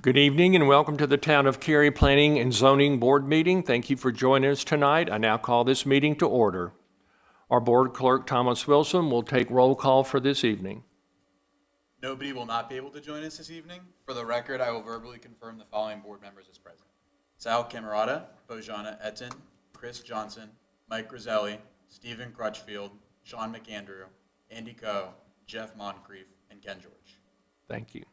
Good evening and welcome to the Town of Cary Planning and Zoning Board meeting. Thank you for joining us tonight. I now call this meeting to order. Our Board Clerk, Thomas Wilson, will take roll call for this evening. Nobody will not be able to join us this evening. For the record, I will verbally confirm the following board members as present: Sal Camerata, Bojana Etten, Chris Johnson, Mike Roselli, Stephen Crutchfield, Sean McAndrew, Andy Coe, Jeff Moncrief, and Ken George. Thank you.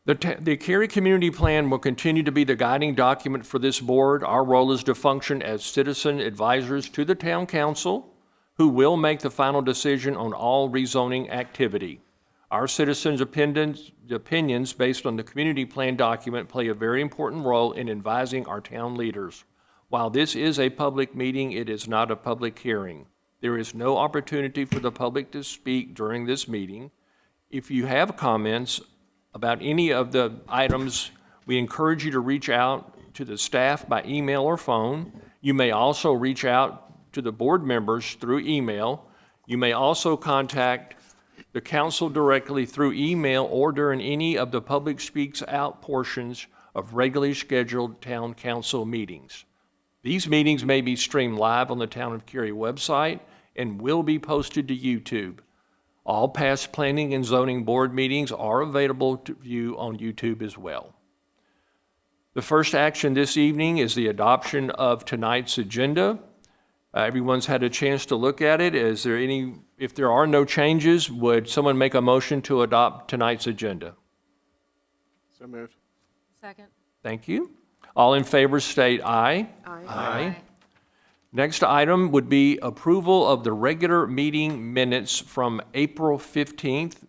The Cary Community Plan will continue to be the guiding document for this board. Our role is to function as citizen advisors to the Town Council, who will make the final decision on all rezoning activity. Our citizens' opinions based on the Community Plan document play a very important role in advising our town leaders. While this is a public meeting, it is not a public hearing. There is no opportunity for the public to speak during this meeting. If you have comments about any of the items, we encourage you to reach out to the staff by email or phone. You may also reach out to the board members through email. You may also contact the council directly through email or during any of the public speaks out portions of regularly scheduled town council meetings. These meetings may be streamed live on the Town of Cary website and will be posted to YouTube. All past planning and zoning board meetings are available to view on YouTube as well. The first action this evening is the adoption of tonight's agenda. Everyone's had a chance to look at it. If there are no changes, would someone make a motion to adopt tonight's agenda? So moved. Second. Thank you. All in favor state aye. Aye. Aye. Next item would be approval of the regular meeting minutes from April 15th.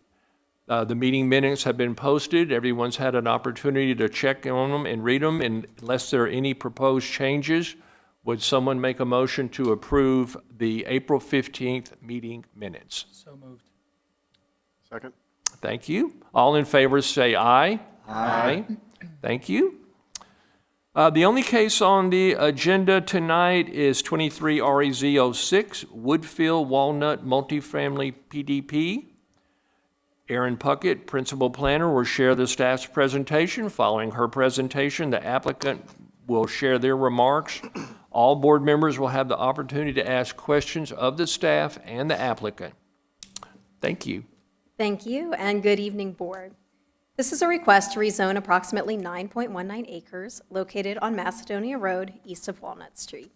The meeting minutes have been posted. Everyone's had an opportunity to check on them and read them. And unless there are any proposed changes, would someone make a motion to approve the April 15th meeting minutes? So moved. Second. Thank you. All in favor say aye. Aye. Thank you. The only case on the agenda tonight is 23 REZ06, Woodfield Walnut Multifamily PDP. Erin Puckett, Principal Planner, will share the staff's presentation. Following her presentation, the applicant will share their remarks. All board members will have the opportunity to ask questions of the staff and the applicant. Thank you. Thank you, and good evening, board. This is a request to rezone approximately 9.19 acres located on Macedonia Road, east of Walnut Street.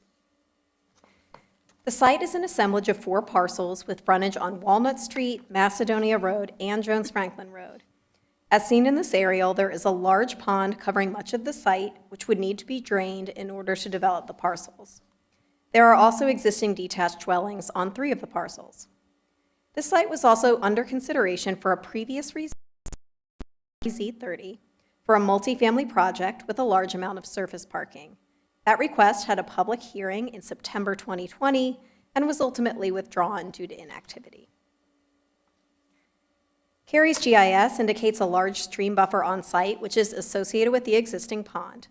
The site is an assemblage of 4 parcels with frontage on Walnut Street, Macedonia Road, and Jones Franklin Road. As seen in this aerial, there is a large pond covering much of the site, which would need to be drained in order to develop the parcels. There are also existing detached dwellings on 3 of the parcels. This site was also under consideration for a previous rezone Z30 for a multifamily project with a large amount of surface parking. That request had a public hearing in September 2020 and was ultimately withdrawn due to inactivity. Cary's GIS indicates a large stream buffer on site, which is associated with the existing pond.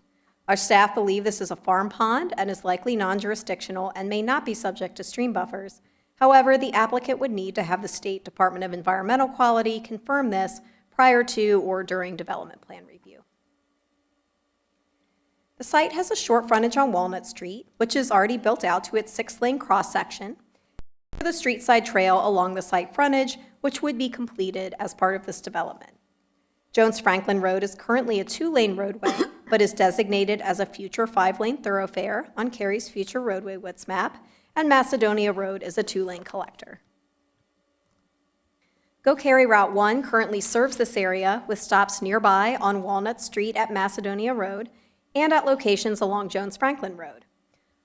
Our staff believe this is a farm pond and is likely non-jurisdictional and may not be subject to stream buffers. However, the applicant would need to have the State Department of Environmental Quality confirm this prior to or during development plan review. The site has a short frontage on Walnut Street, which is already built out to its 6-lane cross-section, for the street side trail along the site frontage, which would be completed as part of this development. Jones Franklin Road is currently a 2-lane roadway, but is designated as a future 5-lane thoroughfare on Cary's future roadway widths map, and Macedonia Road is a 2-lane collector. Go Cary Route 1 currently serves this area with stops nearby on Walnut Street at Macedonia Road and at locations along Jones Franklin Road.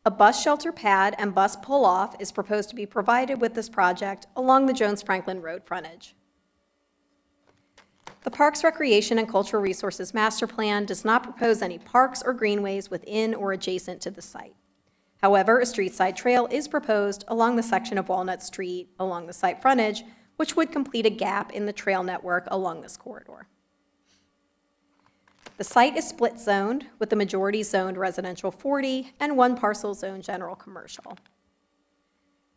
A bus shelter pad and bus pull-off is proposed to be provided with this project along the Jones Franklin Road frontage. The Parks, Recreation, and Cultural Resources Master Plan does not propose any parks or greenways within or adjacent to the site. However, a street side trail is proposed along the section of Walnut Street along the site frontage, which would complete a gap in the trail network along this corridor. The site is split zoned, with the majority zoned residential 40 and 1 parcel zoned general commercial.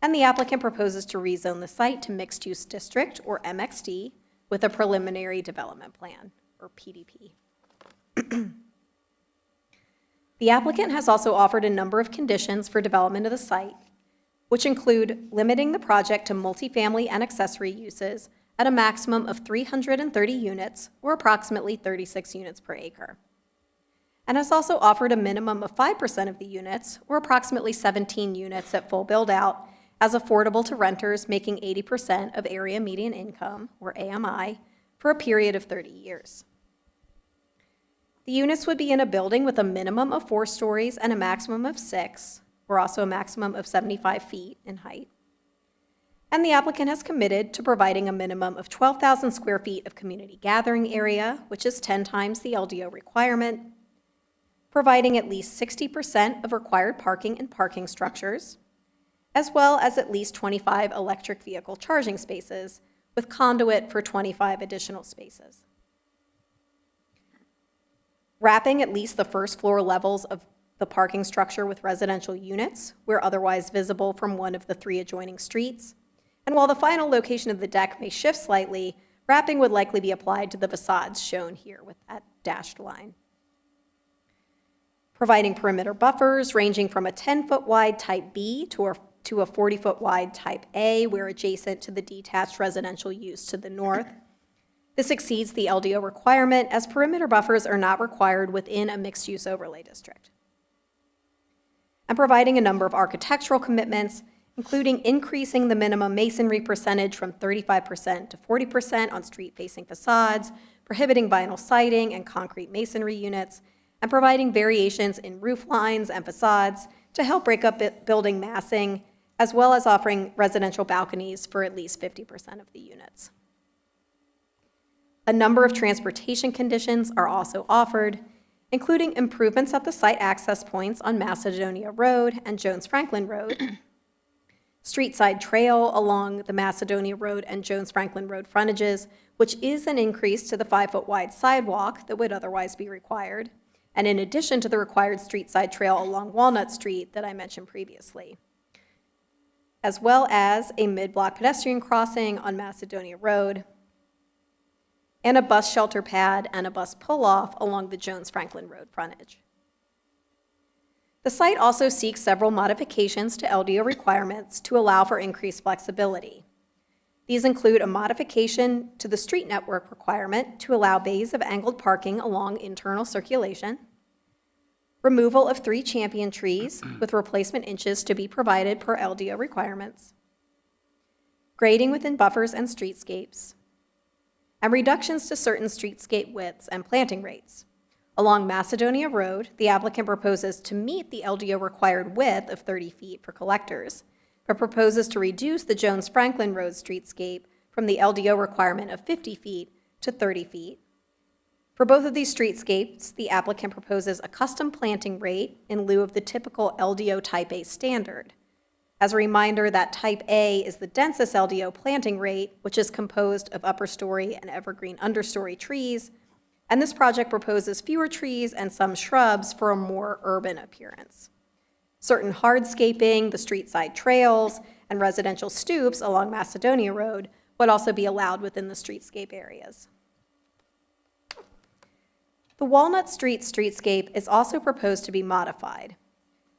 And the applicant proposes to rezone the site to mixed use district, or MXD, with a preliminary development plan, or PDP. The applicant has also offered a number of conditions for development of the site, which include limiting the project to multifamily and accessory uses at a maximum of 330 units, or approximately 36 units per acre, and has also offered a minimum of 5% of the units, or approximately 17 units at full build-out, as affordable to renters making 80% of area median income, or AMI, for a period of 30 years. The units would be in a building with a minimum of 4 stories and a maximum of 6, or also a maximum of 75 feet in height. And the applicant has committed to providing a minimum of 12,000 square feet of community gathering area, which is 10 times the LDO requirement, providing at least 60% of required parking in parking structures, as well as at least 25 electric vehicle charging spaces, with conduit for 25 additional spaces. Wrapping at least the first floor levels of the parking structure with residential units, where otherwise visible from one of the 3 adjoining streets. And while the final location of the deck may shift slightly, wrapping would likely be applied to the facades shown here with that dashed line. Providing perimeter buffers ranging from a 10-foot wide type B to a 40-foot wide type A, where adjacent to the detached residential use to the north. This exceeds the LDO requirement, as perimeter buffers are not required within a mixed-use overlay district. And providing a number of architectural commitments, including increasing the minimum masonry percentage from 35% to 40% on street-facing facades, prohibiting vinyl siding and concrete masonry units, and providing variations in roof lines and facades to help break up building massing, as well as offering residential balconies for at least 50% of the units. A number of transportation conditions are also offered, including improvements at the site access points on Macedonia Road and Jones Franklin Road, street side trail along the Macedonia Road and Jones Franklin Road frontages, which is an increase to the 5-foot wide sidewalk that would otherwise be required, and in addition to the required street side trail along Walnut Street that I mentioned previously, as well as a mid-block pedestrian crossing on Macedonia Road, and a bus shelter pad and a bus pull-off along the Jones Franklin Road frontage. The site also seeks several modifications to LDO requirements to allow for increased flexibility. These include a modification to the street network requirement to allow bays of angled parking along internal circulation, removal of 3 champion trees with replacement inches to be provided per LDO requirements, grading within buffers and streetscapes, and reductions to certain streetscape widths and planting rates. Along Macedonia Road, the applicant proposes to meet the LDO required width of 30 feet for collectors, but proposes to reduce the Jones Franklin Road streetscape from the LDO requirement of 50 feet to 30 feet. For both of these streetscapes, the applicant proposes a custom planting rate in lieu of the typical LDO Type A standard. As a reminder, that Type A is the densest LDO planting rate, which is composed of upper story and evergreen understory trees, and this project proposes fewer trees and some shrubs for a more urban appearance. Certain hardscaping, the street side trails, and residential stoops along Macedonia Road would also be allowed within the streetscape areas. The Walnut Street streetscape is also proposed to be modified.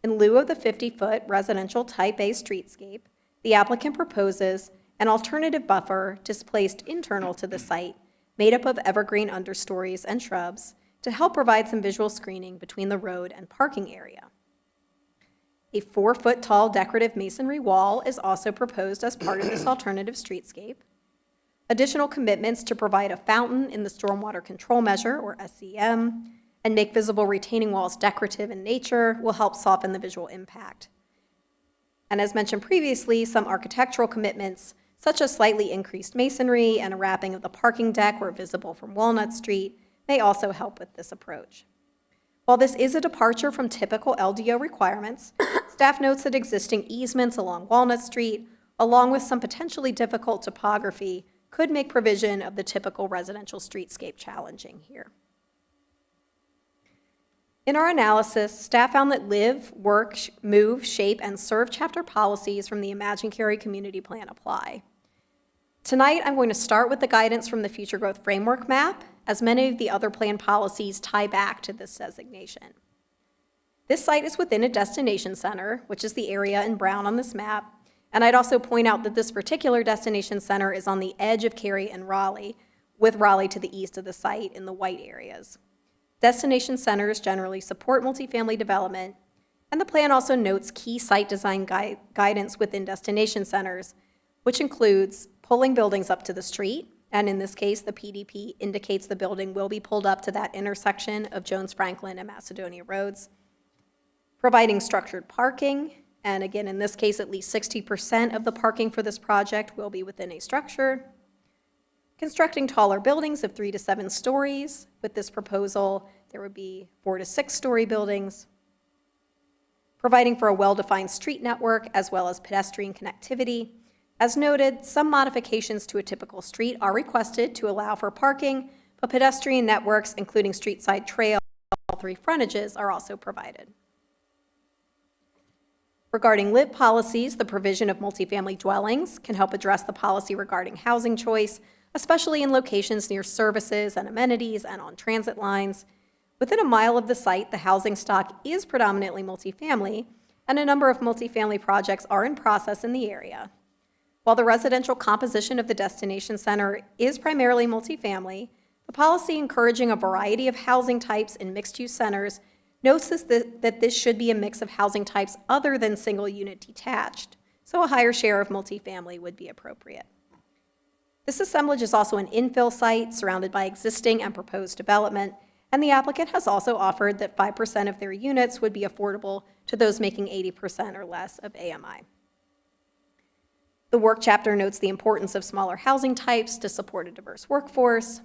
In lieu of the 50-foot residential Type A streetscape, the applicant proposes an alternative buffer displaced internal to the site, made up of evergreen understories and shrubs, to help provide some visual screening between the road and parking area. A 4-foot tall decorative masonry wall is also proposed as part of this alternative streetscape. Additional commitments to provide a fountain in the stormwater control measure, or SCM, and make visible retaining walls decorative in nature will help soften the visual impact. And as mentioned previously, some architectural commitments, such as slightly increased masonry and a wrapping of the parking deck where visible from Walnut Street, may also help with this approach. While this is a departure from typical LDO requirements, staff notes that existing easements along Walnut Street, along with some potentially difficult topography, could make provision of the typical residential streetscape challenging here. In our analysis, staff found that live, work, move, shape, and serve chapter policies from the Imagine Cary Community Plan apply. Tonight, I'm going to start with the guidance from the Future Growth Framework map as many of the other plan policies tie back to this designation. This site is within a destination center, which is the area in brown on this map, and I'd also point out that this particular destination center is on the edge of Cary and Raleigh, with Raleigh to the east of the site in the white areas. Destination centers generally support multifamily development, and the plan also notes key site design guidance within destination centers, which includes pulling buildings up to the street, and in this case, the PDP indicates the building will be pulled up to that intersection of Jones Franklin and Macedonia Roads, providing structured parking, and again, in this case, at least 60% of the parking for this project will be within a structure, constructing taller buildings of 3 to 7 stories. With this proposal, there would be 4 to 6 story buildings, providing for a well-defined street network as well as pedestrian connectivity. As noted, some modifications to a typical street are requested to allow for parking, but pedestrian networks, including street side trail, all 3 frontages are also provided. Regarding LIV policies, the provision of multifamily dwellings can help address the policy regarding housing choice, especially in locations near services and amenities and on transit lines. Within a mile of the site, the housing stock is predominantly multifamily, and a number of multifamily projects are in process in the area. While the residential composition of the destination center is primarily multifamily, the policy encouraging a variety of housing types in mixed-use centers notes that this should be a mix of housing types other than single-unit detached, so a higher share of multifamily would be appropriate. This assemblage is also an infill site surrounded by existing and proposed development, and the applicant has also offered that 5% of their units would be affordable to those making 80% or less of AMI. The work chapter notes the importance of smaller housing types to support a diverse workforce,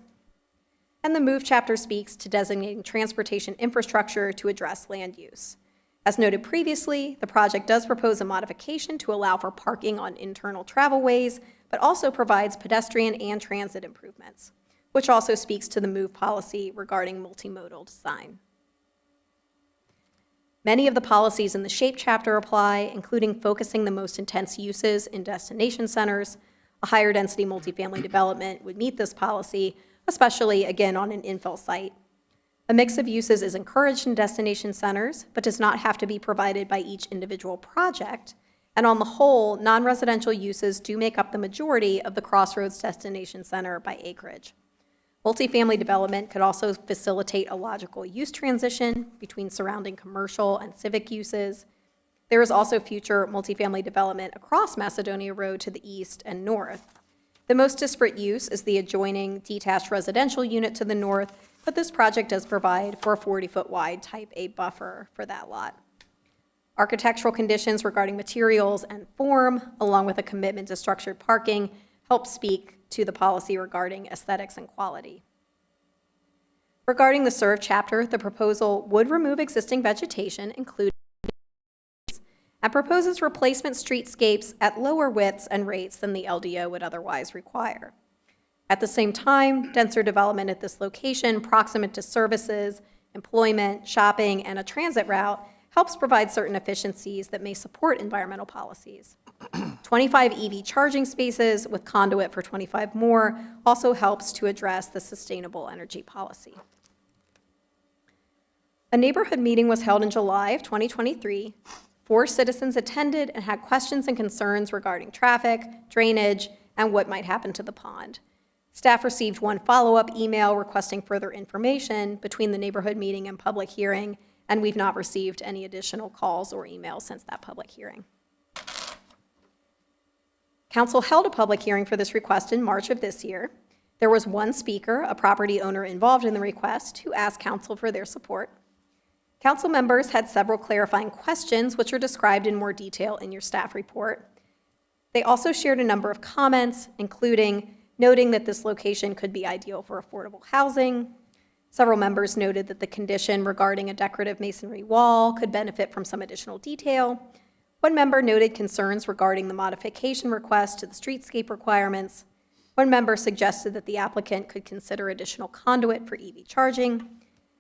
and the MOVE chapter speaks to designating transportation infrastructure to address land use. As noted previously, the project does propose a modification to allow for parking on internal travelways, but also provides pedestrian and transit improvements, which also speaks to the MOVE policy regarding multimodal design. Many of the policies in the SHAPE chapter apply, including focusing the most intense uses in destination centers. A higher density multifamily development would meet this policy, especially, again, on an infill site. A mix of uses is encouraged in destination centers, but does not have to be provided by each individual project. And on the whole, non-residential uses do make up the majority of the Crossroads Destination Center by acreage. Multifamily development could also facilitate a logical use transition between surrounding commercial and civic uses. There is also future multifamily development across Macedonia Road to the east and north. The most disparate use is the adjoining detached residential unit to the north, but this project does provide for a 40-foot wide type A buffer for that lot. Architectural conditions regarding materials and form, along with a commitment to structured parking, help speak to the policy regarding aesthetics and quality. Regarding the SERVE chapter, the proposal would remove existing vegetation, including and proposes replacement streetscapes at lower widths and rates than the LDO would otherwise require. At the same time, denser development at this location, proximate to services, employment, shopping, and a transit route, helps provide certain efficiencies that may support environmental policies. 25 EV charging spaces with conduit for 25 more also helps to address the sustainable energy policy. A neighborhood meeting was held in July of 2023. 4 citizens attended and had questions and concerns regarding traffic, drainage, and what might happen to the pond. Staff received 1 follow-up email requesting further information between the neighborhood meeting and public hearing, and we've not received any additional calls or emails since that public hearing. Council held a public hearing for this request in March of this year. There was 1 speaker, a property owner involved in the request, who asked council for their support. Council members had several clarifying questions, which are described in more detail in your staff report. They also shared a number of comments, including noting that this location could be ideal for affordable housing. Several members noted that the condition regarding a decorative masonry wall could benefit from some additional detail. 1 member noted concerns regarding the modification request to the streetscape requirements. 1 member suggested that the applicant could consider additional conduit for EV charging.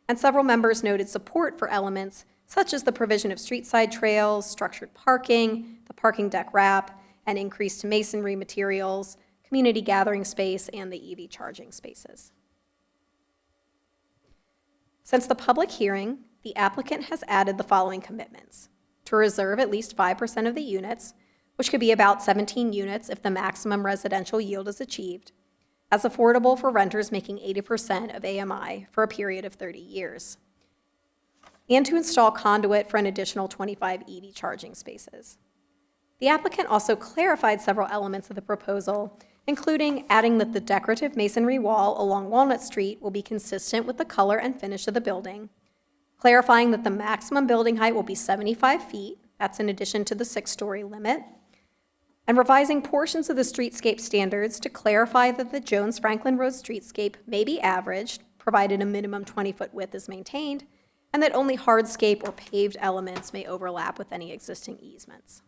And several members noted support for elements such as the provision of street-side trails, structured parking, the parking deck wrap, and increased masonry materials, community gathering space, and the EV charging spaces. Since the public hearing, the applicant has added the following commitments: to reserve at least 5% of the units, which could be about 17 units if the maximum residential yield is achieved, as affordable for renters making 80% of AMI for a period of 30 years, and to install conduit for an additional 25 EV charging spaces. The applicant also clarified several elements of the proposal, including adding that the decorative masonry wall along Walnut Street will be consistent with the color and finish of the building, clarifying that the maximum building height will be 75 feet, that's in addition to the 6-story limit, and revising portions of the streetscape standards to clarify that the Jones-Franklin Road streetscape may be averaged, provided a minimum 20-foot width is maintained, and that only hardscape or paved elements may overlap with any existing easements.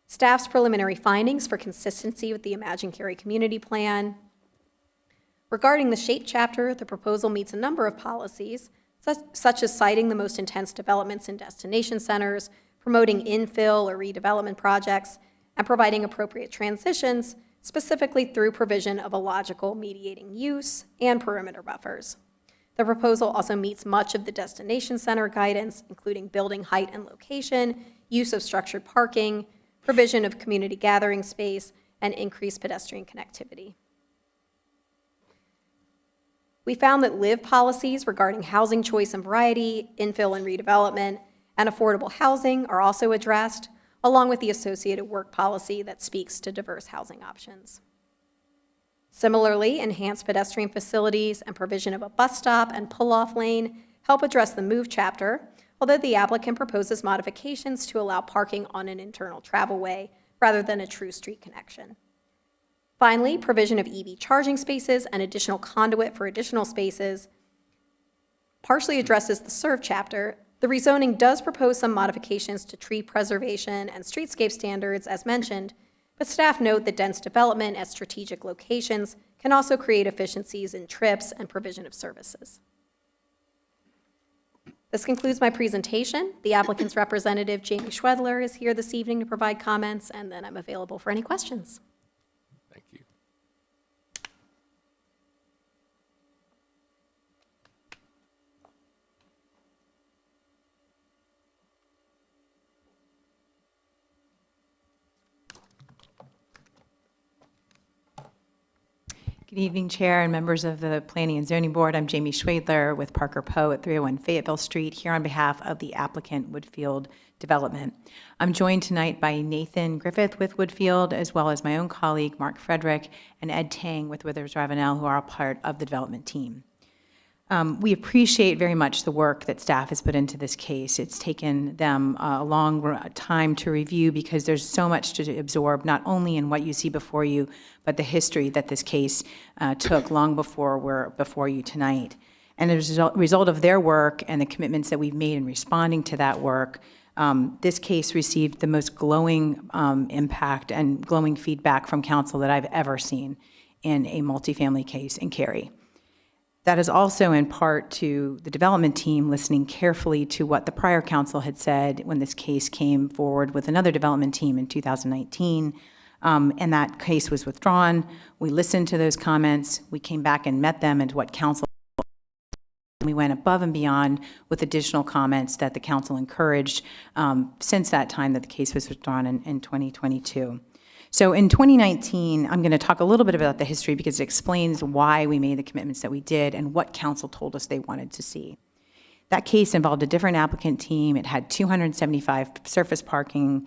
Staff's preliminary findings for consistency with the Imagine Cary Community Plan. Regarding the shape chapter, the proposal meets a number of policies, such as citing the most intense developments in destination centers, promoting infill or redevelopment projects, and providing appropriate transitions, specifically through provision of a logical mediating use and perimeter buffers. The proposal also meets much of the destination center guidance, including building height and location, use of structured parking, provision of community gathering space, and increased pedestrian connectivity. We found that LIVE policies regarding housing choice and variety, infill and redevelopment, and affordable housing are also addressed, along with the associated work policy that speaks to diverse housing options. Similarly, enhanced pedestrian facilities and provision of a bus stop and pull-off lane help address the MOVE chapter, although the applicant proposes modifications to allow parking on an internal travelway rather than a true street connection. Finally, provision of EV charging spaces and additional conduit for additional spaces partially addresses the SERVE chapter. The rezoning does propose some modifications to tree preservation and streetscape standards as mentioned, but staff note that dense development at strategic locations can also create efficiencies in trips and provision of services. This concludes my presentation. The applicant's representative, Jamie Schwedler, is here this evening to provide comments, and then I'm available for any questions. Thank you. Good evening, Chair and members of the Planning and Zoning Board. I'm Jamie Schwedler with Parker Poe at 301 Fayetteville Street, here on behalf of the applicant Woodfield Development. I'm joined tonight by Nathan Griffith with Woodfield, as well as my own colleague Mark Frederick and Ed Tang with Withers Ravenel, who are a part of the development team. We appreciate very much the work that staff has put into this case. It's taken them a long time to review because there's so much to absorb, not only in what you see before you, but the history that this case took long before we're before you tonight. And as a result of their work and the commitments that we've made in responding to that work, this case received the most glowing impact and glowing feedback from council that I've ever seen in a multifamily case in Cary. That is also in part to the development team listening carefully to what the prior council had said when this case came forward with another development team in 2019, and that case was withdrawn. We listened to those comments. We came back and met them and what council. We went above and beyond with additional comments that the council encouraged since that time that the case was withdrawn in 2022. So in 2019, I'm going to talk a little bit about the history because it explains why we made the commitments that we did and what council told us they wanted to see. That case involved a different applicant team. It had 275 surface parking,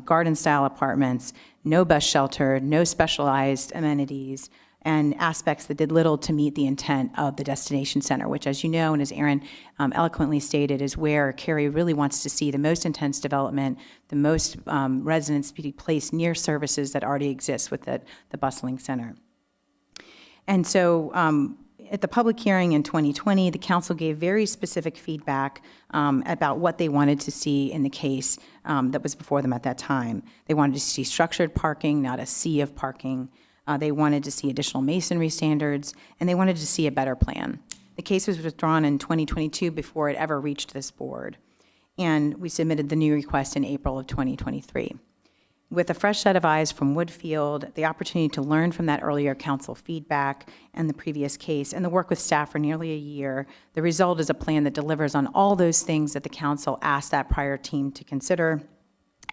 garden-style apartments, no bus shelter, no specialized amenities, and aspects that did little to meet the intent of the destination center, which, as you know, and as Aaron eloquently stated, is where Cary really wants to see the most intense development, the most residents be placed near services that already exist with the bustling center. And so at the public hearing in 2020, the council gave very specific feedback about what they wanted to see in the case that was before them at that time. They wanted to see structured parking, not a sea of parking. They wanted to see additional masonry standards, and they wanted to see a better plan. The case was withdrawn in 2022 before it ever reached this board, and we submitted the new request in April of 2023. With a fresh set of eyes from Woodfield, the opportunity to learn from that earlier council feedback and the previous case, and the work with staff for nearly a year, the result is a plan that delivers on all those things that the council asked that prior team to consider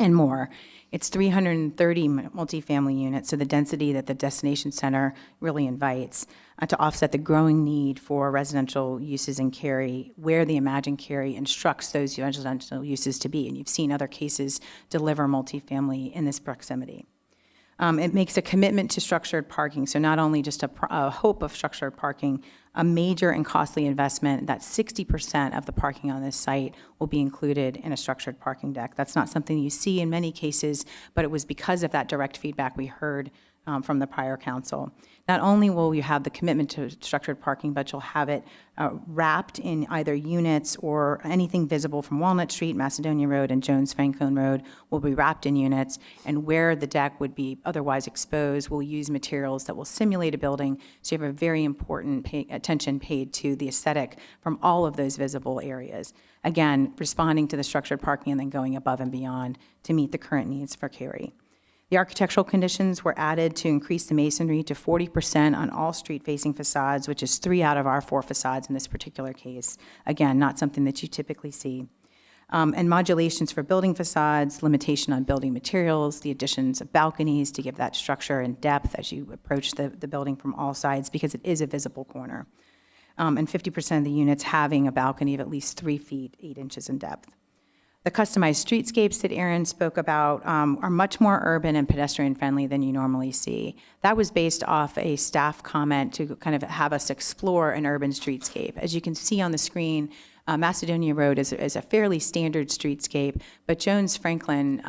and more. It's 330 multifamily units, so the density that the destination center really invites to offset the growing need for residential uses in Cary, where the Imagine Cary instructs those residential uses to be. And you've seen other cases deliver multifamily in this proximity. It makes a commitment to structured parking, so not only just a hope of structured parking, a major and costly investment that 60% of the parking on this site will be included in a structured parking deck. That's not something you see in many cases, but it was because of that direct feedback we heard from the prior council. Not only will you have the commitment to structured parking, but you'll have it wrapped in either units or anything visible from Walnut Street, Macedonia Road, and Jones Franklin Road will be wrapped in units, and where the deck would be otherwise exposed, we'll use materials that will simulate a building, so you have a very important attention paid to the aesthetic from all of those visible areas. Again, responding to the structured parking and then going above and beyond to meet the current needs for Cary. The architectural conditions were added to increase the masonry to 40% on all street-facing facades, which is 3 out of our 4 facades in this particular case. Again, not something that you typically see. And modulations for building facades, limitation on building materials, the additions of balconies to give that structure and depth as you approach the building from all sides, because it is a visible corner. And 50% of the units having a balcony of at least 3 feet, 8 inches in depth. The customized streetscapes that Aaron spoke about are much more urban and pedestrian friendly than you normally see. That was based off a staff comment to kind of have us explore an urban streetscape. As you can see on the screen, Macedonia Road is a fairly standard streetscape, but Jones Franklin,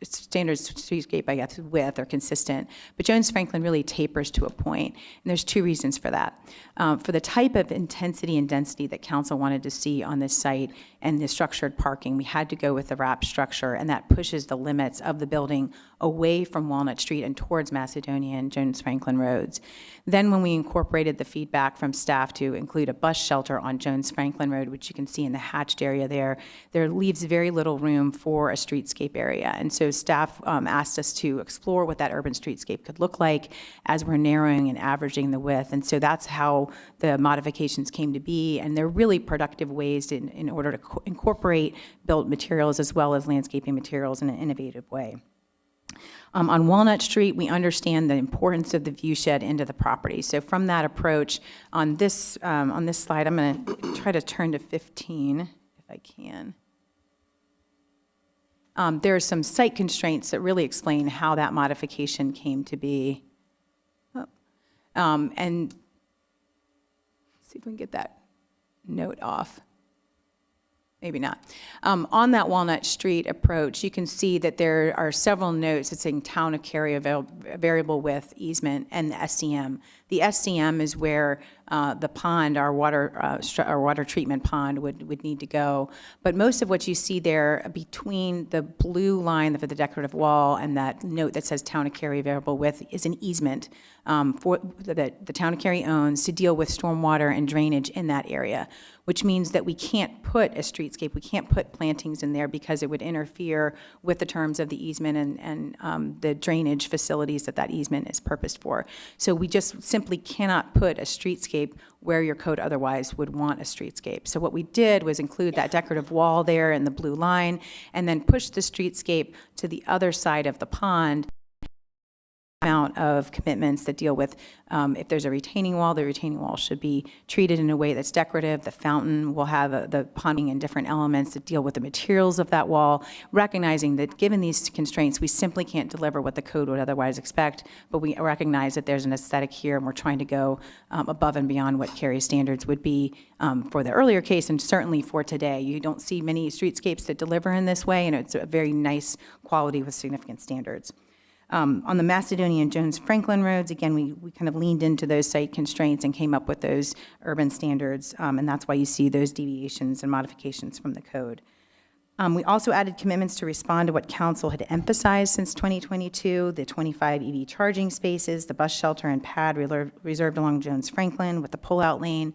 standard streetscape, I guess, width or consistent, but Jones Franklin really tapers to a point, and there's 2 reasons for that. For the type of intensity and density that council wanted to see on this site and the structured parking, we had to go with the wrap structure, and that pushes the limits of the building away from Walnut Street and towards Macedonia and Jones Franklin Roads. Then when we incorporated the feedback from staff to include a bus shelter on Jones Franklin Road, which you can see in the hatched area there leaves very little room for a streetscape area. And so staff asked us to explore what that urban streetscape could look like as we're narrowing and averaging the width. And so that's how the modifications came to be. And they're really productive ways in order to incorporate built materials as well as landscaping materials in an innovative way. On Walnut Street, we understand the importance of the view shed into the property. So from that approach, on this slide, I'm going to try to turn to 15, if I can. There are some site constraints that really explain how that modification came to be. And let's see if we can get that note off. Maybe not. On that Walnut Street approach, you can see that there are several notes that saying Town of Cary variable width easement and the SCM. The SCM is where the pond, our water treatment pond would need to go. But most of what you see there between the blue line for the decorative wall and that note that says Town of Cary variable width is an easement for that the Town of Cary owns to deal with stormwater and drainage in that area, which means that we can't put a streetscape, we can't put plantings in there because it would interfere with the terms of the easement and the drainage facilities that easement is purposed for. So we just simply cannot put a streetscape where your code otherwise would want a streetscape. So what we did was include that decorative wall there in the blue line and then push the streetscape to the other side of the pond. Amount of commitments that deal with if there's a retaining wall, the retaining wall should be treated in a way that's decorative. The fountain will have the ponding and different elements that deal with the materials of that wall, recognizing that given these constraints, we simply can't deliver what the code would otherwise expect, but we recognize that there's an aesthetic here and we're trying to go above and beyond what Cary standards would be for the earlier case and certainly for today. You don't see many streetscapes that deliver in this way, and it's a very nice quality with significant standards. On the Macedonia and Jones Franklin roads, again, we kind of leaned into those site constraints and came up with those urban standards, and that's why you see those deviations and modifications from the code. We also added commitments to respond to what council had emphasized since 2022, the 25 EV charging spaces, the bus shelter and pad reserved along Jones Franklin with the pull-out lane,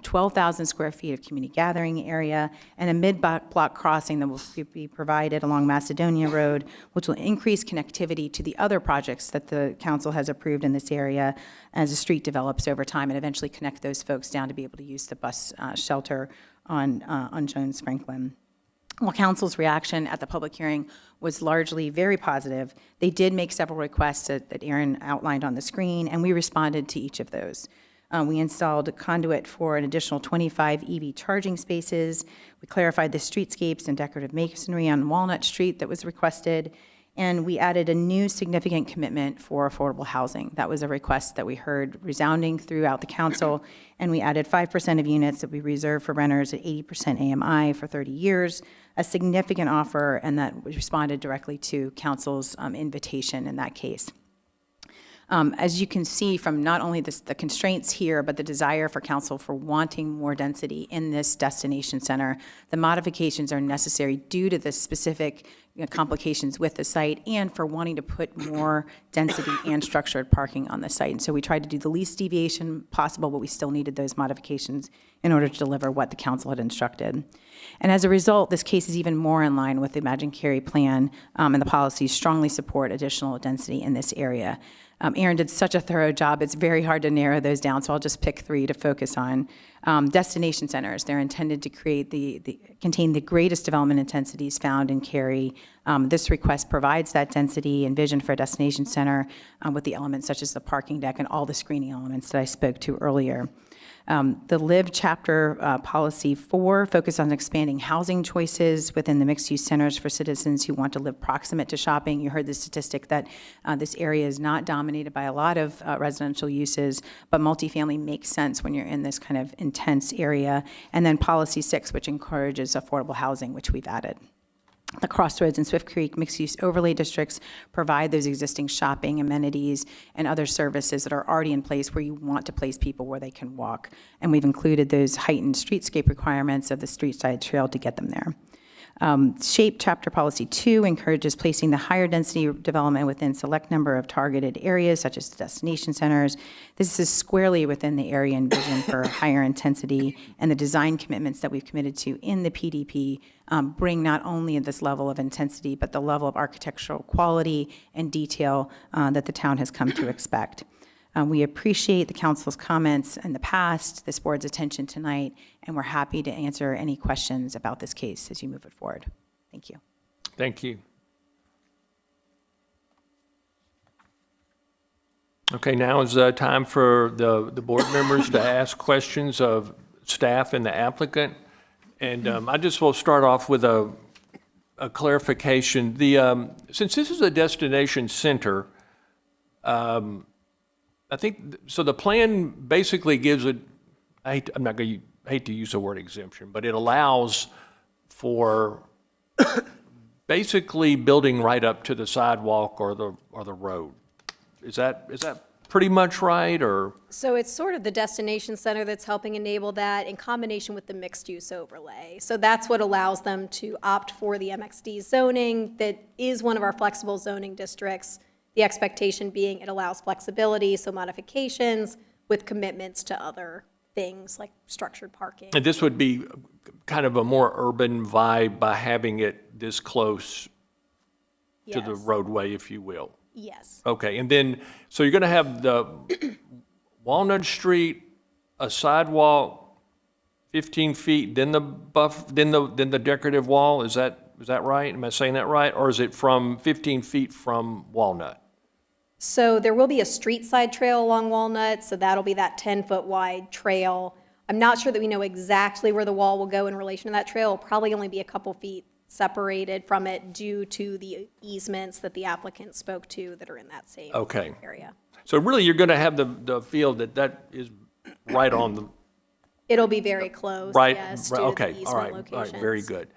12,000 square feet of community gathering area, and a mid-block crossing that will be provided along Macedonia Road, which will increase connectivity to the other projects that the council has approved in this area as the street develops over time, and eventually connect those folks down to be able to use the bus shelter on Jones Franklin. While council's reaction at the public hearing was largely very positive, they did make several requests that Aaron outlined on the screen, and we responded to each of those. We installed a conduit for an additional 25 EV charging spaces. We clarified the streetscapes and decorative masonry on Walnut Street that was requested, and we added a new significant commitment for affordable housing. That was a request that we heard resounding throughout the council, and we added 5% of units that we reserve for renters at 80% AMI for 30 years, a significant offer, and that responded directly to council's invitation in that case. As you can see from not only the constraints here, but the desire for council for wanting more density in this destination center, the modifications are necessary due to the specific complications with the site and for wanting to put more density and structured parking on the site. And so we tried to do the least deviation possible, but we still needed those modifications in order to deliver what the council had instructed. And as a result, this case is even more in line with the Imagine Cary plan, and the policies strongly support additional density in this area. Aaron did such a thorough job, it's very hard to narrow those down, so I'll just pick 3 to focus on. Destination centers, they're intended to contain the greatest development intensities found in Cary. This request provides that density and vision for a destination center with the elements such as the parking deck and all the screening elements that I spoke to earlier. The LIVE Chapter Policy 4 focused on expanding housing choices within the mixed-use centers for citizens who want to live proximate to shopping. You heard the statistic that this area is not dominated by a lot of residential uses, but multifamily makes sense when you're in this kind of intense area. And then Policy 6, which encourages affordable housing, which we've added. The Crossroads and Swift Creek mixed-use overlay districts provide those existing shopping amenities and other services that are already in place where you want to place people where they can walk. And we've included those heightened streetscape requirements of the street side trail to get them there. SHAPE Chapter Policy 2 encourages placing the higher density development within select number of targeted areas, such as destination centers. This is squarely within the area and vision for higher intensity, and the design commitments that we've committed to in the PDP bring not only this level of intensity, but the level of architectural quality and detail that the town has come to expect. We appreciate the council's comments in the past, this board's attention tonight, and we're happy to answer any questions about this case as you move it forward. Thank you. Thank you. Okay, now is time for the board members to ask questions of staff and the applicant. And I just will start off with a clarification. Since this is a destination center, I think, so the plan basically gives it, I'm not going to hate to use the word exemption, but it allows for basically building right up to the sidewalk or the road. Is that pretty much right, or? So it's sort of the destination center that's helping enable that in combination with the mixed-use overlay. So that's what allows them to opt for the MXD zoning that is one of our flexible zoning districts. The expectation being it allows flexibility, so modifications with commitments to other things like structured parking. And this would be kind of a more urban vibe by having it this close to the Yes. roadway, if you will. Yes. Okay, and then, so you're going to have the Walnut Street, a sidewalk, 15 feet, then the decorative wall. Is that right? Am I saying that right? Or is it from 15 feet from Walnut? So there will be a street side trail along Walnut, so that'll be that 10-foot wide trail. I'm not sure that we know exactly where the wall will go in relation to that trail. It'll probably only be a couple feet separated from it due to the easements that the applicant spoke to that are in that same Okay. area. So really, you're going to have the feel that is right on the, It'll be very close, right? yes, right, due to okay, the all right, easement all locations. right, very good.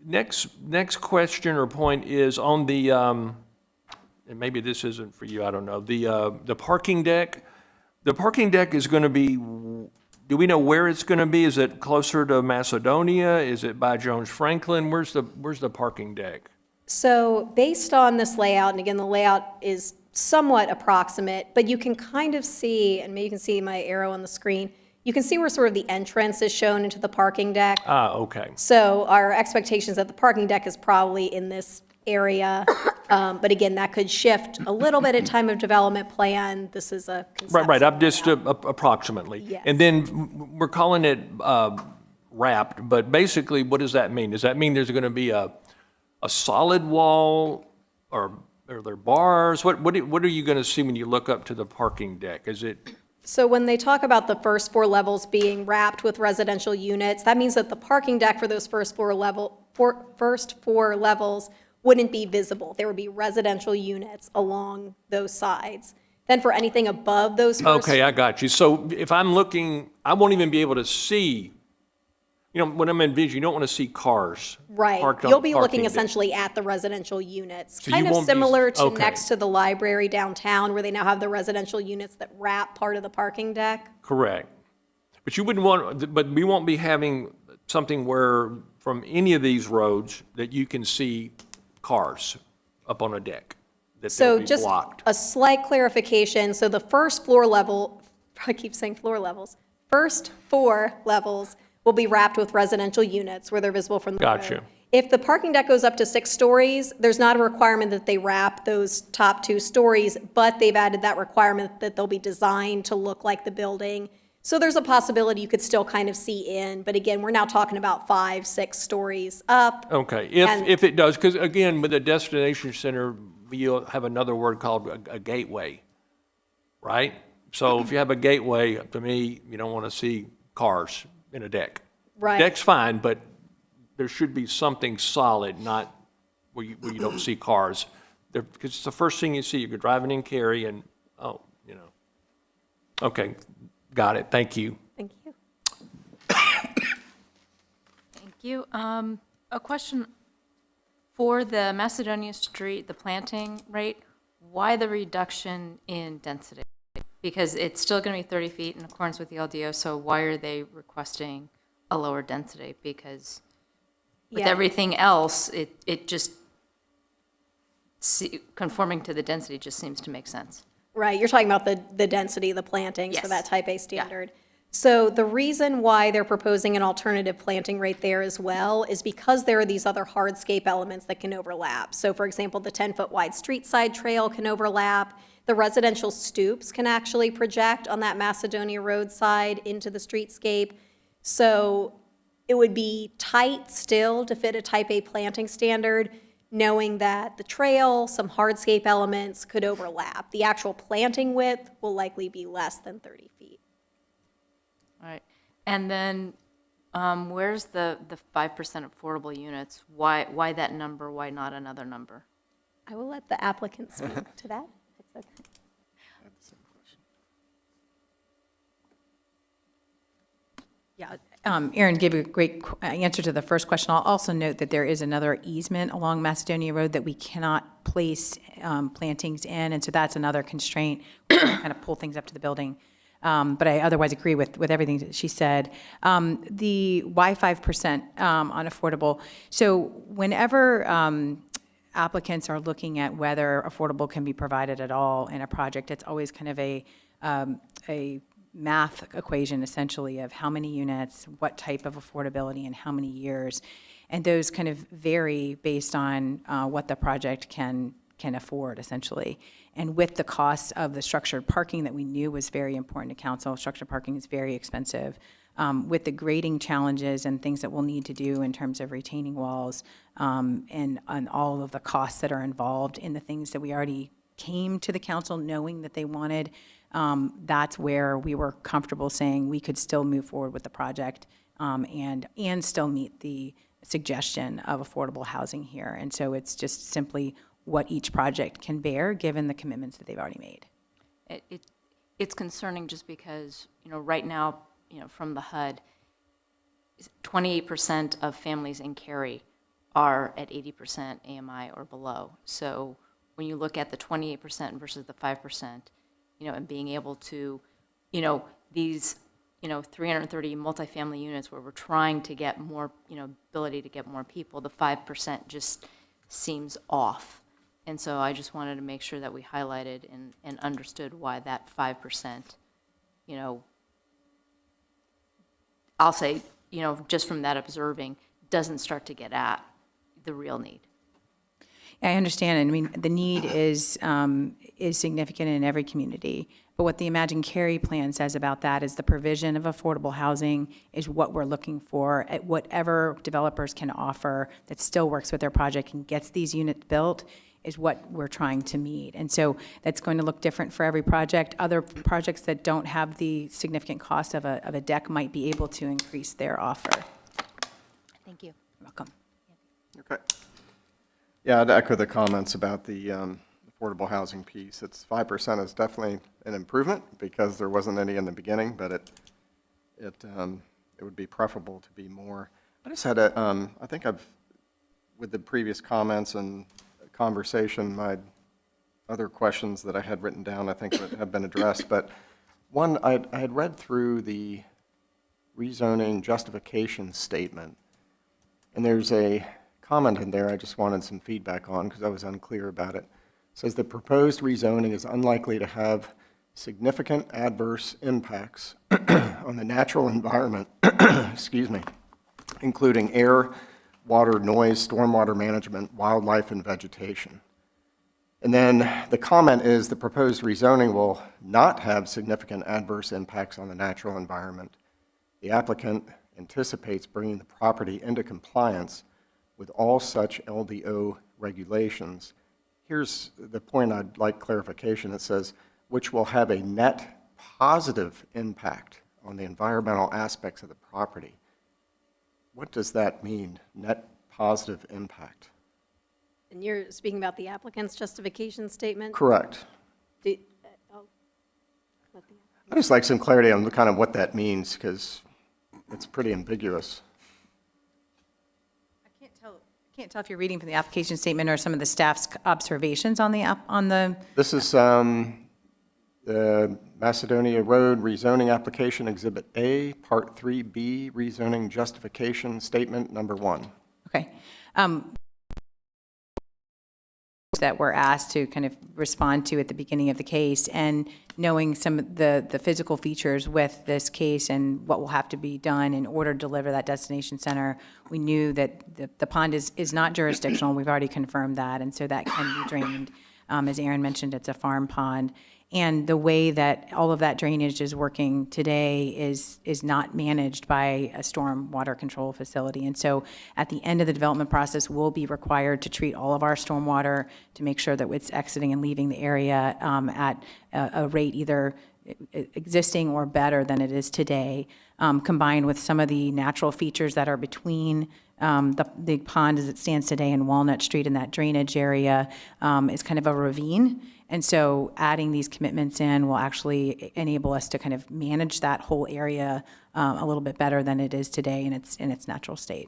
Next question or point is on the, and maybe this isn't for you, I don't know, the parking deck. The parking deck is going to be, do we know where it's going to be? Is it closer to Macedonia? Is it by Jones Franklin? Where's the parking deck? So based on this layout, and again, the layout is somewhat approximate, but you can kind of see, and maybe you can see my arrow on the screen, You can see where sort of the entrance is shown into the parking deck. Ah, okay. So our expectations that the parking deck is probably in this area. But again, that could shift a little bit at time of development plan. This is a conceptual. Right, I'm just approximately. Yes. And then we're calling it wrapped, but basically, what does that mean? Does that mean there's going to be a solid wall, or are there bars? What are you going to see when you look up to the parking deck? Is it, So when they talk about the first 4 levels being wrapped with residential units, that means that the parking deck for those first 4 levels wouldn't be visible. There would be residential units along those sides. Then for anything above those first. okay, I got you. So if I'm looking, I won't even be able to see, when I'm envisioning, you don't want to see cars Right. parked on You'll the be parking looking deck. essentially at the residential units. So you Kind of won't be- similar to okay. next to the library downtown, where they now have the residential units that wrap part of the parking deck. Correct. But you wouldn't want, but we won't be having something where, from any of these roads, that you can see cars up on a deck, that they'll So be just blocked. a slight clarification, so the first floor level, I keep saying floor levels, first 4 levels will be wrapped with residential units where they're visible from the road. Gotcha. If the parking deck goes up to 6 stories, there's not a requirement that they wrap those top 2 stories, but they've added that requirement that they'll be designed to look like the building. So there's a possibility you could still kind of see in, but again, we're now talking about 5, 6 stories up. Okay, And- if it does, because again, with a destination center, you'll have another word called a gateway, right? So if you have a gateway, to me, you don't want to see cars in a deck. Right. Deck's fine, but there should be something solid, not where you don't see cars. Because it's the first thing you see, you're driving in Cary and, Okay, got it, thank you. Thank you. Thank you. A question for the Macedonia Street, the planting rate, why the reduction in density? Because it's still going to be 30 feet in accordance with the LDO, so why are they requesting a lower density? Because with Yeah. everything else, it just, conforming to the density just seems to make sense. Right, you're talking about the density, the plantings for Yes. that type A standard. So the reason why they're proposing an alternative planting rate there as well is because there are these other hardscape elements that can overlap. So for example, the 10-foot wide street side trail can overlap. The residential stoops can actually project on that Macedonia Road side into the streetscape. So it would be tight still to fit a type A planting standard, knowing that the trail, some hardscape elements could overlap. The actual planting width will likely be less than 30 feet. All right. And then where's the 5% affordable units? Why that number? Why not another number? I will let the applicant speak to that. That's okay. Yeah, Aaron gave a great answer to the first question. I'll also note that there is another easement along Macedonia Road that we cannot place plantings in, and so that's another constraint. We can kind of pull things up to the building. But I otherwise agree with everything that she said. The why 5% on affordable, so whenever applicants are looking at whether affordable can be provided at all in a project, it's always kind of a math equation essentially of how many units, what type of affordability, and how many years. And those kind of vary based on what the project can afford essentially. And with the costs of the structured parking that we knew was very important to council, structured parking is very expensive. With the grading challenges and things that we'll need to do in terms of retaining walls and all of the costs that are involved in the things that we already came to the council knowing that they wanted, that's where we were comfortable saying we could still move forward with the project and still meet the suggestion of affordable housing here. And so it's just simply what each project can bear, given the commitments that they've already made. It's concerning just because, right now, from the HUD, 28% of families in Cary are at 80% AMI or below. So when you look at the 28% versus the 5%, and being able to, these, 330 multifamily units where we're trying to get more, ability to get more people, the 5% just seems off. And so I just wanted to make sure that we highlighted and understood why that 5%, I'll say, you know, just from that observing, doesn't start to get at the real need. I understand, and I mean, the need is significant in every community. But what the Imagine Cary plan says about that is the provision of affordable housing is what we're looking for at whatever developers can offer that still works with their project and gets these units built is what we're trying to meet. And so that's going to look different for every project. Other projects that don't have the significant cost of a deck might be able to increase their offer. Thank you. You're welcome. Okay. Yeah, I'd echo the comments about the affordable housing piece. It's 5% is definitely an improvement because there wasn't any in the beginning, but it would be preferable to be more. I just had I think with the previous comments and conversation, my other questions that I had written down, I think have been addressed. But one, I had read through the rezoning justification statement, and there's a comment in there I just wanted some feedback on because I was unclear about it. It says the proposed rezoning is unlikely to have significant adverse impacts on the natural environment, excuse me, including air, water, noise, stormwater management, wildlife, and vegetation. And then the comment is the proposed rezoning will not have significant adverse impacts on the natural environment. The applicant anticipates bringing the property into compliance with all such LDO regulations. Here's the point I'd like clarification. It says, which will have a net positive impact on the environmental aspects of the property. What does that mean, net positive impact? And you're speaking about the applicant's justification statement? Correct. I'll let the- I'd just like some clarity on kind of what that means, because it's pretty ambiguous. I can't tell if you're reading from the application statement or some of the staff's observations on the. This is the Macedonia Road rezoning application, Exhibit A, Part 3B, rezoning justification statement number 1. Okay. That we're asked to kind of respond to at the beginning of the case, and knowing some of the physical features with this case and what will have to be done in order to deliver that destination center, we knew that the pond is not jurisdictional. We've already confirmed that, and so that can be drained. As Aaron mentioned, it's a farm pond. And the way that all of that drainage is working today is not managed by a storm water control facility. And so at the end of the development process, we'll be required to treat all of our stormwater to make sure that it's exiting and leaving the area at a rate either existing or better than it is today, combined with some of the natural features that are between the pond as it stands today and Walnut Street, in that drainage area is kind of a ravine. And so adding these commitments in will actually enable us to kind of manage that whole area a little bit better than it is today in its natural state.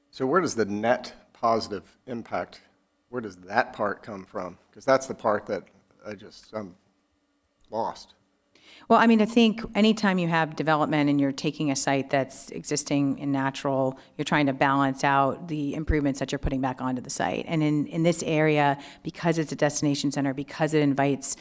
So where does the net positive impact, where does that part come from? Because that's the part that I'm lost. Well, I mean, I think anytime you have development and you're taking a site that's existing in natural, you're trying to balance out the improvements that you're putting back onto the site. And in this area, because it's a destination center, because it invites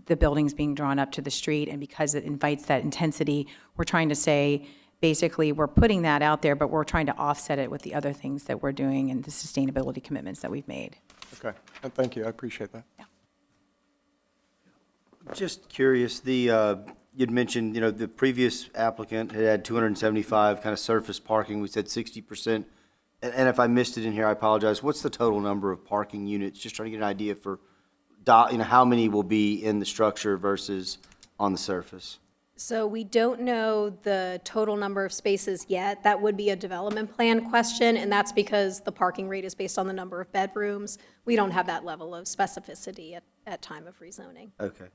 the buildings being drawn up to the street, and because it invites that intensity, we're trying to say, basically, we're putting that out there, but we're trying to offset it with the other things that we're doing and the sustainability commitments that we've made. Okay, thank you, I appreciate that. Yeah. Just curious, you'd mentioned, the previous applicant had 275 kind of surface parking. We said 60%. And if I missed it in here, I apologize. What's the total number of parking units? Just trying to get an idea for, how many will be in the structure versus on the surface. So we don't know the total number of spaces yet. That would be a development plan question, and that's because the parking rate is based on the number of bedrooms. We don't have that level of specificity at time of rezoning. Okay.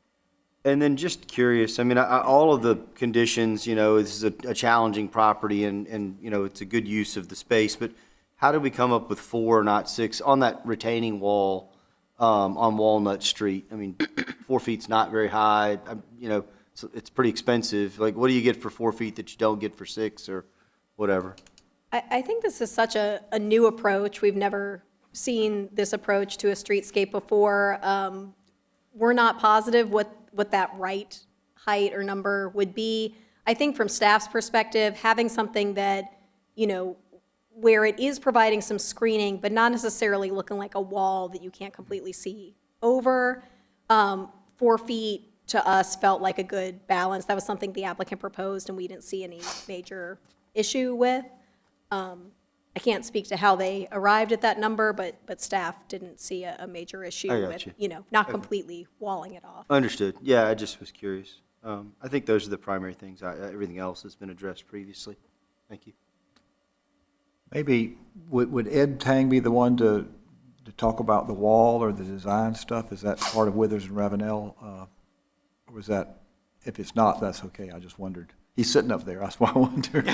And then just curious, I mean, all of the conditions, this is a challenging property and, it's a good use of the space, but how did we come up with 4, not 6, on that retaining wall on Walnut Street? I mean, 4 feet's not very high, so it's pretty expensive. Like, what do you get for 4 feet that you don't get for 6 or whatever? I think this is such a new approach. We've never seen this approach to a streetscape before. We're not positive what that right height or number would be. I think from staff's perspective, having something that, where it is providing some screening, but not necessarily looking like a wall that you can't completely see over, 4 feet to us felt like a good balance. That was something the applicant proposed, and we didn't see any major issue with. I can't speak to how they arrived at that number, but staff didn't see a major issue I got with, you. not completely walling it off. Understood. Yeah, I just was curious. I think those are the primary things. Everything else has been addressed previously. Thank you. Maybe, would Ed Tang be the one to talk about the wall or the design stuff? Is that part of Withers and Ravenel? Or was that, if it's not, that's okay, I just wondered. He's sitting up there, that's why I wondered.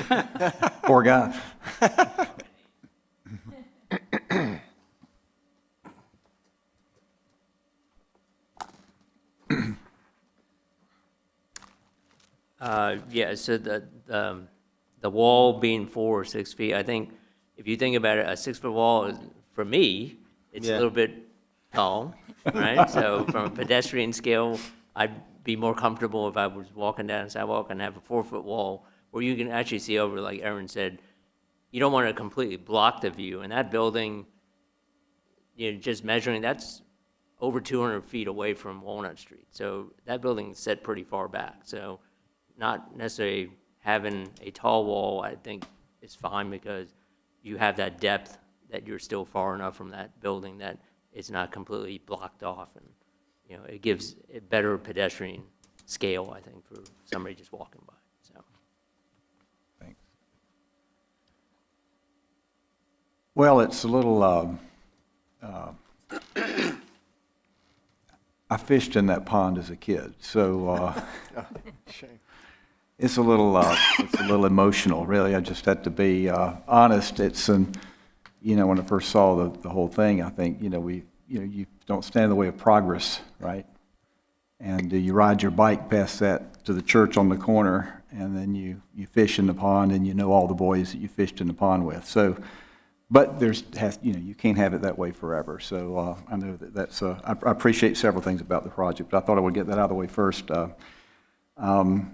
Poor guy. Yeah, so the wall being 4 or 6 feet, I think if you think about it, a 6-foot wall is, for me, it's a Yeah. little bit tall, right? So from a pedestrian scale, I'd be more comfortable if I was walking down a sidewalk and have a 4-foot wall where you can actually see over, like Erin said. You don't want to completely block the view, and that building, just measuring, that's over 200 feet away from Walnut Street. So that building's set pretty far back. So not necessarily having a tall wall, I think, is fine because you have that depth that you're still far enough from that building that it's not completely blocked off. And, it gives a better pedestrian scale, I think, for somebody just walking by, so. Thanks. Well, it's a little, I fished in that pond as a kid, so Shame. it's a little emotional, really. I just had to be honest. It's when I first saw the whole thing, I think, you don't stand in the way of progress, right? And you ride your bike past that to the church on the corner, and then you fish in the pond, and you know all the boys that you fished in the pond with. So, but you can't have it that way forever. So I know that's I appreciate several things about the project, but I thought I would get that out of the way first. And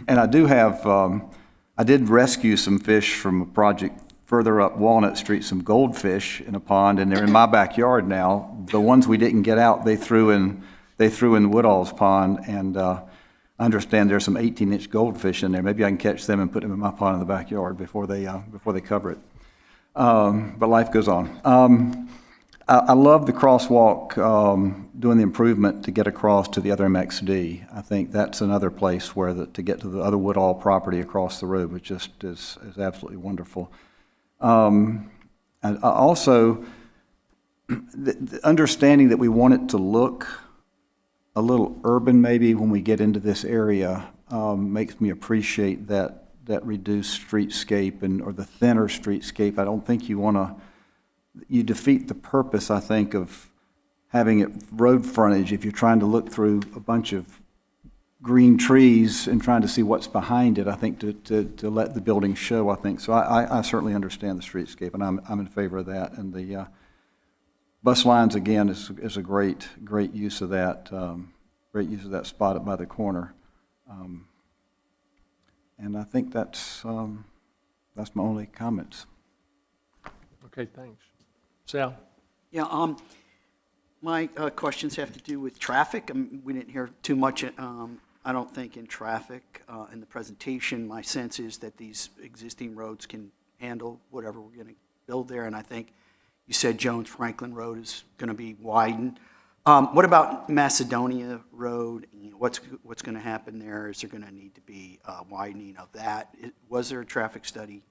I do have, I did rescue some fish from a project further up Walnut Street, some goldfish in a pond, and they're in my backyard now. The ones we didn't get out, they threw in Woodall's pond, and I understand there's some 18-inch goldfish in there. Maybe I can catch them and put them in my pond in the backyard before they cover it. But life goes on. I love the crosswalk, doing the improvement to get across to the other MXD. I think that's another place where to get to the other Woodall property across the road, which just is absolutely wonderful. And also, the understanding that we want it to look a little urban maybe when we get into this area makes me appreciate that reduced streetscape or the thinner streetscape. I don't think you defeat the purpose, I think, of having it road frontage if you're trying to look through a bunch of green trees and trying to see what's behind it. I think to let the building show, I think. So I certainly understand the streetscape, and I'm in favor of that. And the bus lines, again, is a great use of that, spot up by the corner. And I think that's my only comments. Okay, thanks. Sal? Yeah, my questions have to do with traffic. We didn't hear too much, I don't think, in traffic in the presentation. My sense is that these existing roads can handle whatever we're going to build there, and I think you said Jones Franklin Road is going to be widened. What about Macedonia Road? What's going to happen there? Is there going to need to be widening of that? Was there a traffic study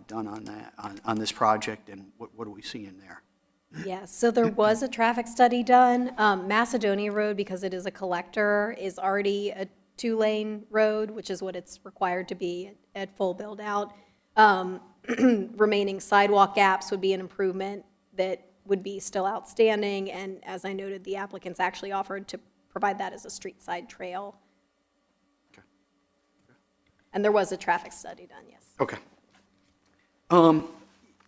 done on that, on this project, and what are we seeing there? Yes, so there was a traffic study done. Macedonia Road, because it is a collector, is already a 2-lane road, which is what it's required to be at full build-out. Remaining sidewalk gaps would be an improvement that would be still outstanding, and as I noted, the applicants actually offered to provide that as a street side trail. Okay. And there was a traffic study done, yes. Okay.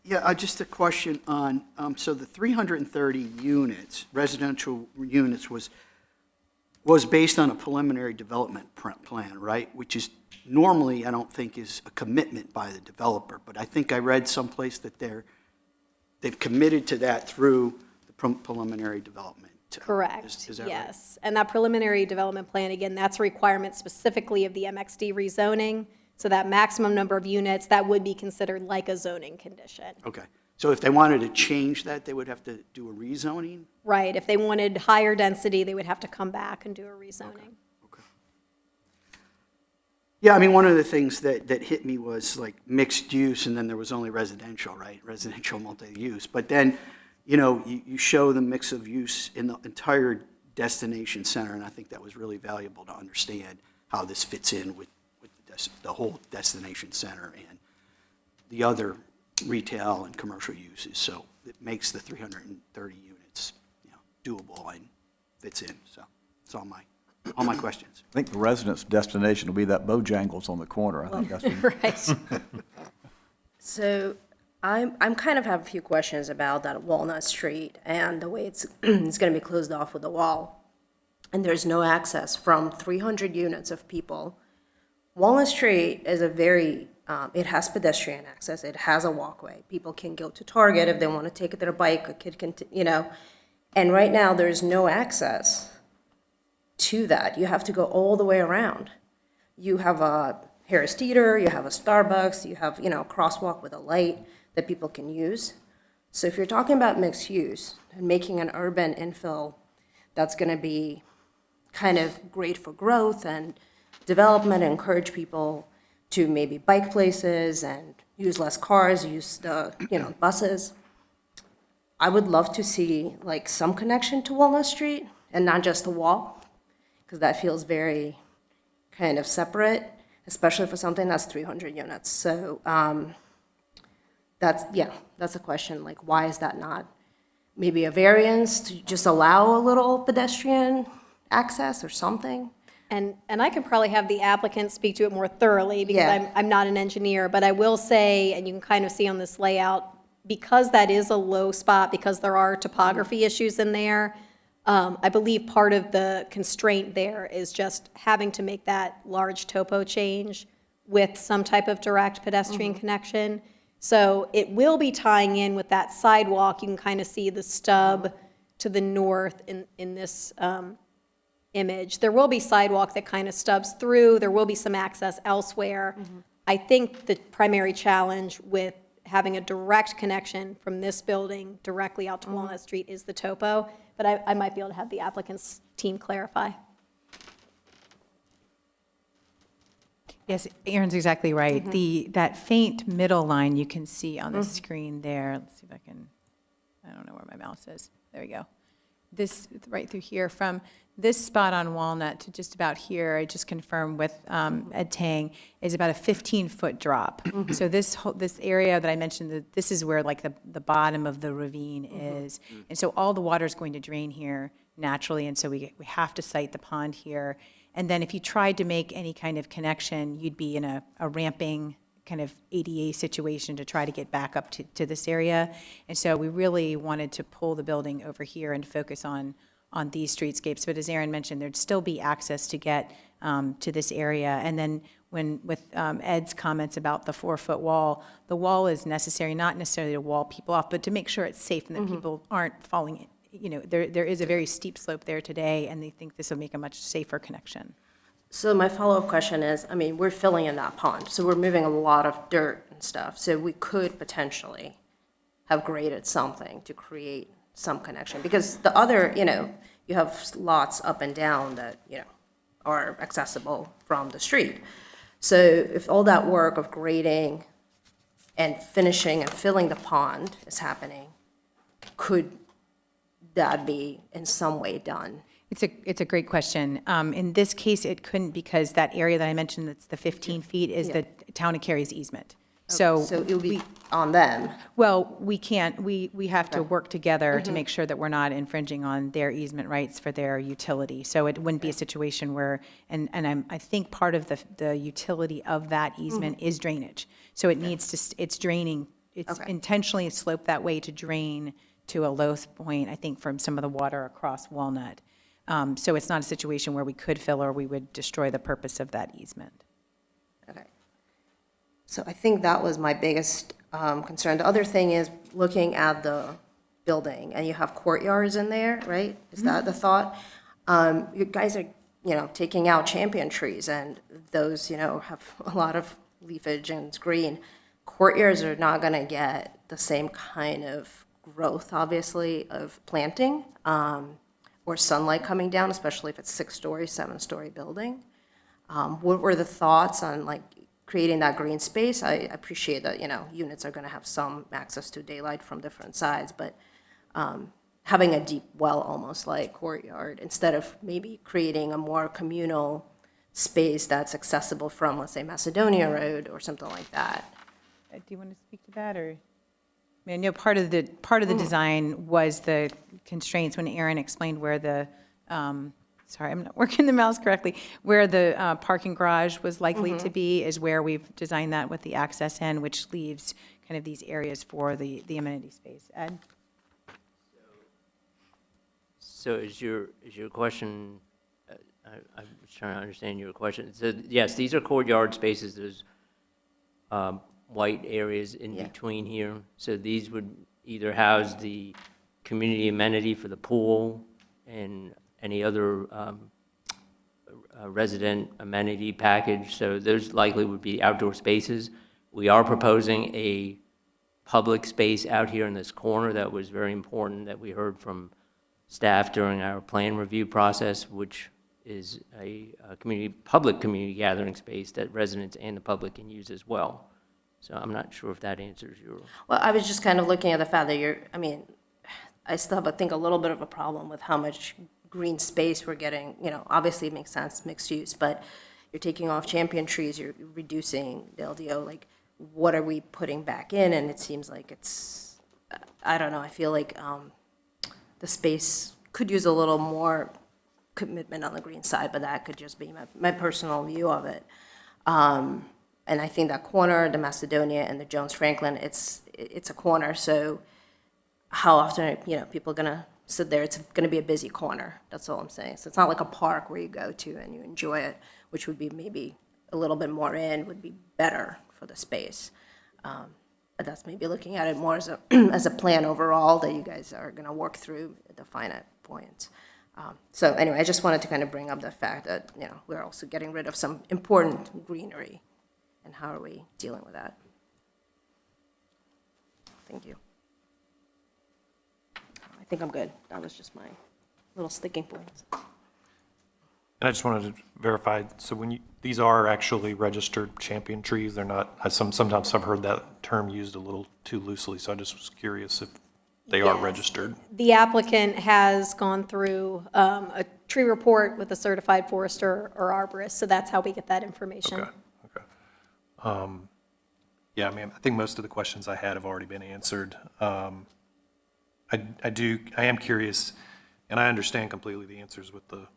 Yeah, just a question on, so the 330 units, residential units, was was based on a preliminary development plan, right? Which is normally, I don't think, is a commitment by the developer. But I think I read someplace that they've committed to that through the preliminary development. Correct, Is that right? yes. And that preliminary development plan, again, that's a requirement specifically of the MXD rezoning. So that maximum number of units, that would be considered like a zoning condition. Okay. So if they wanted to change that, they would have to do a rezoning? Right, if they wanted higher density, they would have to come back and do a rezoning. Okay. Yeah, I mean, one of the things that hit me was like mixed use, and then there was only residential, right? Residential multi-use. But then, you show the mix of use in the entire destination center, and I think that was really valuable to understand how this fits in with the whole destination center and the other retail and commercial uses. So it makes the 330 units, doable and fits in. So that's all my questions. I think the residents' destination will be that Bojangles on the corner. I think that's what Right. So I'm kind of have a few questions about that Walnut Street and the way it's it's going to be closed off with a wall, and there's no access from 300 units of people. Walnut Street is a very it has pedestrian access. It has a walkway. People can go to Target if they want to take their bike. A kid can, and right now there's no access to that. You have to go all the way around. You have a Harris Teeter, you have a Starbucks, you have, a crosswalk with a light that people can use. So if you're talking about mixed use and making an urban infill that's going to be kind of great for growth and development, and encourage people to maybe bike places and use less cars, use the, buses, I would love to see like some connection to Walnut Street and not just the wall, because that feels very kind of separate, especially for something that's 300 units. So that's a question, like why is that not maybe a variance to just allow a little pedestrian access or something? And I could probably have the applicant speak to it more thoroughly, because Yeah. I'm not an engineer, but I will say, and you can kind of see on this layout, because that is a low spot, because there are topography issues in there, I believe part of the constraint there is just having to make that large topo change with some type of direct pedestrian connection. So it will be tying in with that sidewalk. You can kind of see the stub to the north in this image. There will be sidewalk that kind of stubs through. There will be some access elsewhere. I think the primary challenge with having a direct connection from this building directly out to Walnut Street is the topo, but I might be able to have the applicant's team clarify. Yes, Aaron's exactly right. That faint middle line you can see on the screen there. Let's see if I don't know where my mouse is. There we go. This, right through here, from this spot on Walnut to just about here, I just confirmed with Ed Tang, is about a 15-foot drop. So this area that I mentioned, this is where like the bottom of the ravine is. And so all the water is going to drain here naturally, and so we have to site the pond here. And then if you tried to make any kind of connection, you'd be in a ramping kind of ADA situation to try to get back up to this area. And so we really wanted to pull the building over here and focus on these streetscapes. But as Aaron mentioned, there'd still be access to get to this area. And then with Ed's comments about the 4-foot wall, the wall is necessary, not necessarily to wall people off, but to make sure it's safe and that people aren't falling in. There is a very steep slope there today, and they think this will make a much safer connection. So my follow-up question is, we're filling in that pond, so we're moving a lot of dirt and stuff, so we could potentially have graded something to create some connection, because the other, you have lots up and down that, are accessible from the street. So if all that work of grading and finishing and filling the pond is happening, could that be in some way done? It's a great question. In this case, it couldn't, because that area that I mentioned, that's the 15 feet, is the town of Cary's easement. So it would be on them. well, we can't, we have to work together to make sure that we're not infringing on their easement rights for their utility. So it wouldn't be a situation where, and I think part of the utility of that easement is drainage. So it needs to, it's draining, it's Okay. intentionally sloped that way to drain to a low point, I think, from some of the water across Walnut. So it's not a situation where we could fill or we would destroy the purpose of that easement. Okay. So I think that was my biggest concern. The other thing is looking at the building, and you have courtyards in there, right? Is that the thought? You guys are, taking out champion trees, and those, have a lot of leafage and it's green. Courtyards are not going to get the same kind of growth, obviously, of planting or sunlight coming down, especially if it's 6-story, 7-story building. What were the thoughts on like creating that green space? I appreciate that, units are going to have some access to daylight from different sides, but having a deep well, almost like courtyard, instead of maybe creating a more communal space that's accessible from, let's say, Macedonia Road or something like that. Do you want to speak to that, or? I mean, I know part of the design was the constraints when Aaron explained where the, sorry, I'm not working the mouse correctly, where the parking garage was likely to be is where we've designed that with the access in, which leaves kind of these areas for the amenity space. Ed? So is your question, I'm trying to understand your question. So yes, these are courtyard spaces. There's white areas in between here. So these would either house the community amenity for the pool and any other resident amenity package. So those likely would be outdoor spaces. We are proposing a public space out here in this corner that was very important that we heard from staff during our plan review process, which is a public community gathering space that residents and the public can use as well. So I'm not sure if that answers your. Well, I was just kind of looking at the fact that I still have, I think, a little bit of a problem with how much green space we're getting. Obviously it makes sense, mixed use, but you're taking off champion trees, you're reducing the LDO. Like, what are we putting back in? And it seems like it's, I don't know, I feel like the space could use a little more commitment on the green side, but that could just be my personal view of it. And I think that corner, the Macedonia and the Jones Franklin, it's a corner. So how often are people gonna sit there? It's gonna be a busy corner. That's all I'm saying. So it's not like a park where you go to and you enjoy it, which would be maybe a little bit more would be better for the space. But that's maybe looking at it more as a as a plan overall that you guys are gonna work through at the finite points. So anyway, I just wanted to kind of bring up the fact that we're also getting rid of some important greenery. And how are we dealing with that? Thank you. I think I'm good. That was just my little sticking points. And I just wanted to verify, so when these are actually registered champion trees, they're not, sometimes I've heard that term used a little too loosely, so I just was curious if they are Yes. registered. The applicant has gone through a tree report with a certified forester or arborist, so that's how we get that information. Okay. Yeah, I think most of the questions I had have already been answered. I am curious, and I understand completely the answers with the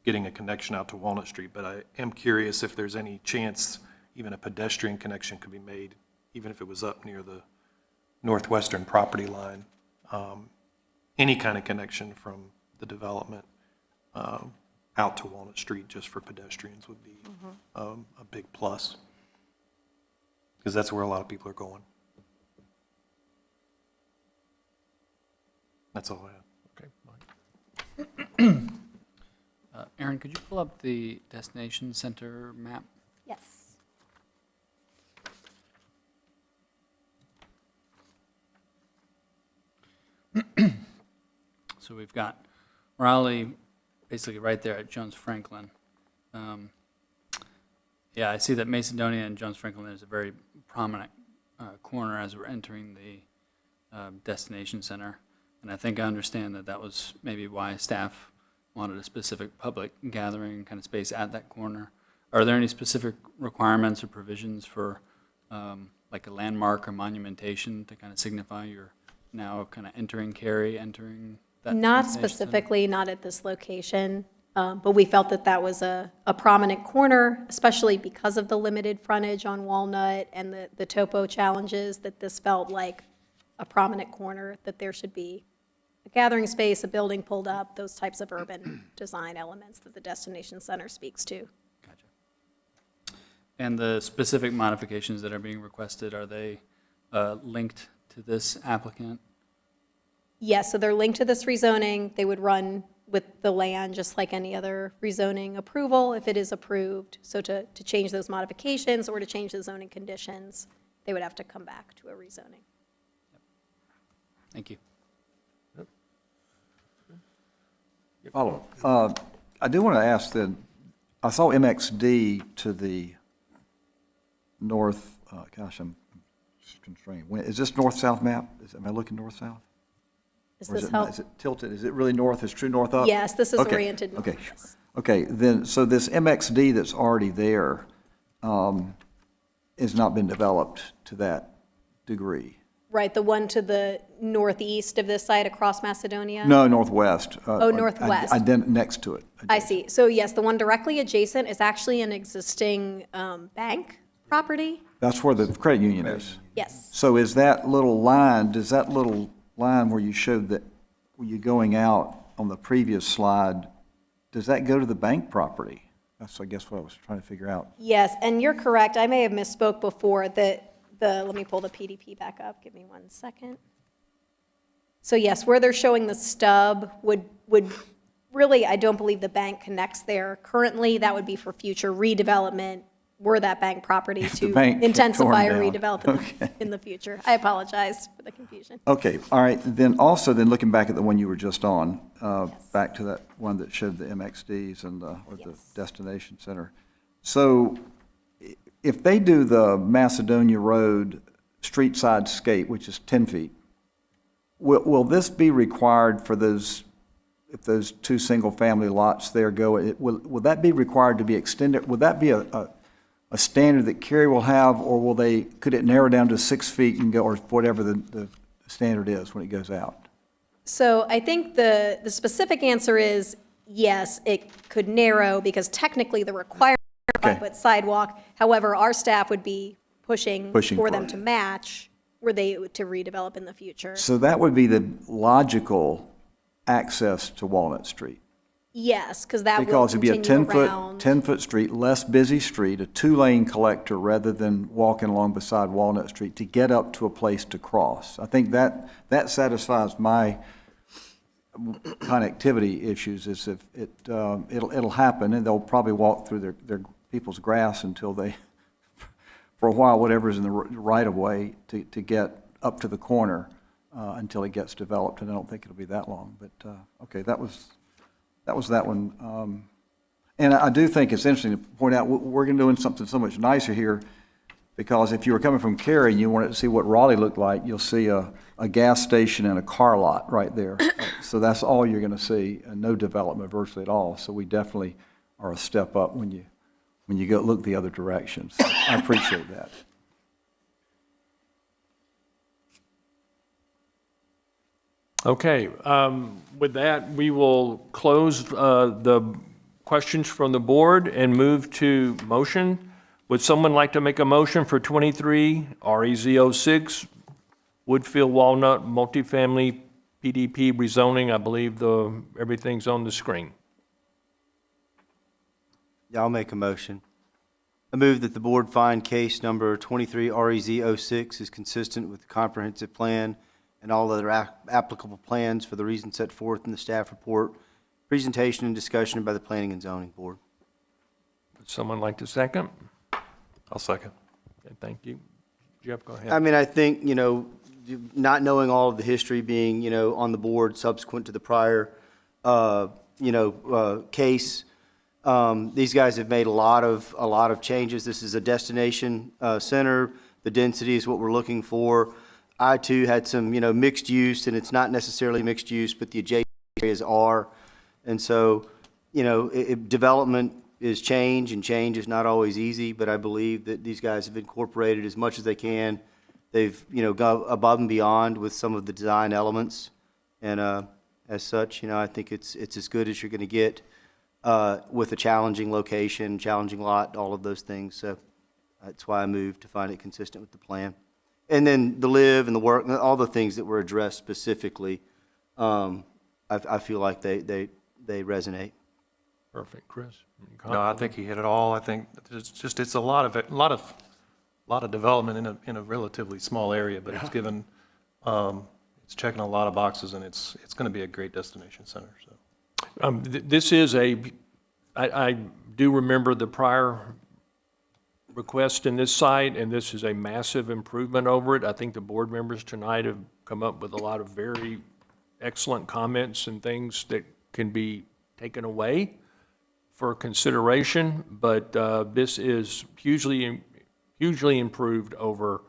getting a connection out to Walnut Street, but I am curious if there's any chance even a pedestrian connection could be made, even if it was up near the northwestern property line. Any kind of connection from the development out to Walnut Street just for pedestrians would be a big plus. Because that's where a lot of people are going. That's all I have. Okay. Aaron, could you pull up the destination center map? Yes. So we've got Raleigh basically right there at Jones Franklin. Yeah, I see that Macedonia and Jones Franklin is a very prominent corner as we're entering the destination center. And I think I understand that that was maybe why staff wanted a specific public gathering kind of space at that corner. Are there any specific requirements or provisions for like a landmark or monumentation to kind of signify you're now kind of entering Cary, entering that Not destination center? specifically, not at this location, but we felt that that was a prominent corner, especially because of the limited frontage on Walnut and the topo challenges, that this felt like a prominent corner, that there should be a gathering space, a building pulled up, those types of urban design elements that the destination center speaks to. And the specific modifications that are being requested, are they linked to this applicant? Yes, so they're linked to this rezoning. They would run with the land just like any other rezoning approval if it is approved. So to change those modifications or to change the zoning conditions, they would have to come back to a rezoning. Thank you. Follow. I do want to ask then, I saw MXD to the north, gosh, I'm constrained. Is this north-south map? Am I looking north-south? Does Or is this it not? help? Is it tilted? Is it really north? Is true north up? Yes, this is Okay, oriented north. Okay, Yes. okay, then, so this MXD that's already there has not been developed to that degree? Right, the one to the northeast of this site across Macedonia? No, northwest. Oh, northwest. Next to it. I see. So yes, the one directly adjacent is actually an existing bank property? That's where the credit union is. Yes. So is that little line, does that little line where you showed that, where you're going out on the previous slide, does that go to the bank property? That's, I guess, what I was trying to figure out. Yes, and you're correct. I may have misspoke before that let me pull the PDP back up. Give me 1 second. So yes, where they're showing the stub would really, I don't believe the bank connects there. Currently, that would be for future redevelopment were that bank property the to bank get intensify or torn down. redevelop Okay. in the future. I apologize for the confusion. Okay, all right, then also, then looking back at the one you were just on, back to that one that showed the MXDs and or the Yes. destination center. So if they do the Macedonia Road street side skate, which is 10 feet, will this be required for those, if those two single-family lots there go, will that be required to be extended? Would that be a standard that Cary will have, or could it narrow down to 6 feet and go, or whatever the standard is when it goes out? So I think the specific answer is yes, it could narrow because technically the requirement is Okay. 5-foot sidewalk. However, our staff would be pushing Pushing for for them it. to match were they to redevelop in the future. So that would be the logical access to Walnut Street. Yes, because that will Because it'd be a continue around. 10-foot street, less busy street, a 2-lane collector rather than walking along beside Walnut Street to get up to a place to cross. I think that satisfies my connectivity issues, is if it'll happen, and they'll probably walk through their people's grass until they, for a while, whatever's in the right-of-way to get up to the corner until it gets developed, and I don't think it'll be that long. But, okay, that was that one. And I do think it's interesting to point out, we're going to doing something so much nicer here, because if you were coming from Cary and you wanted to see what Raleigh looked like, you'll see a gas station and a car lot right there. So that's all you're going to see, and no development virtually at all. So we definitely are a step up when you go look the other direction. So I appreciate that. Okay, with that, we will close the questions from the board and move to motion. Would someone like to make a motion for 23 REZ06 Woodfield Walnut multifamily PDP rezoning? I believe everything's on the screen. Yeah, I'll make a motion. I move that the board find case number 23 REZ06 is consistent with the comprehensive plan and all other applicable plans for the reasons set forth in the staff report, presentation and discussion by the Planning and Zoning Board. Would someone like to second? I'll second. Okay, thank you. Jeff, go I ahead. mean, I think, not knowing all of the history being, on the board subsequent to the prior, case, these guys have made a lot of changes. This is a destination center. The density is what we're looking for. I too had some, mixed use, and it's not necessarily mixed use, but the adjacent areas are. And so, development is change, and change is not always easy, but I believe that these guys have incorporated as much as they can. They've, gone above and beyond with some of the design elements. And as such, I think it's as good as you're going to get with a challenging location, challenging lot, all of those things. So that's why I moved to find it consistent with the plan. And then the live and the work, all the things that were addressed specifically I feel like they resonate. Perfect. Chris? any No, I think he hit it all. I think it's a lot of development in a relatively small area, but it's given, it's checking a lot of boxes, and it's going to be a great destination center, so. This is I do remember the prior request in this site, and this is a massive improvement over it. I think the board members tonight have come up with a lot of very excellent comments and things that can be taken away for consideration, but this is hugely improved over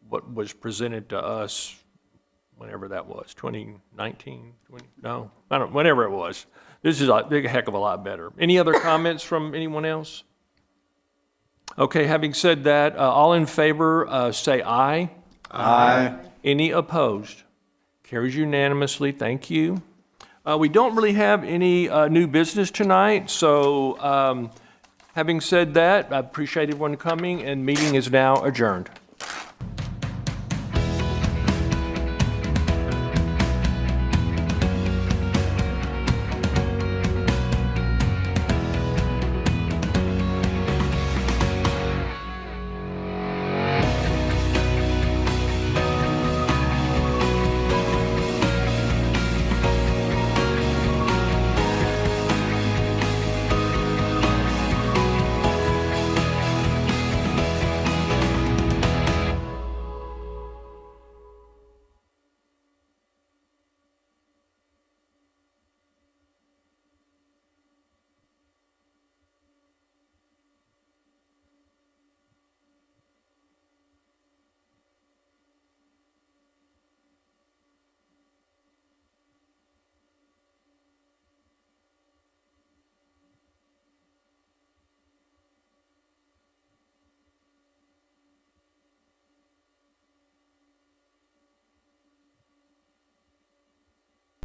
what was presented to us whenever that was, 2019, no, I don't, whenever it was. This is a big heck of a lot better. Any other comments from anyone else? Okay, having said that, all in favor, say aye. Aye. Any opposed? Carries unanimously, thank you. We don't really have any new business tonight, so having said that, I appreciate everyone coming, and meeting is now adjourned.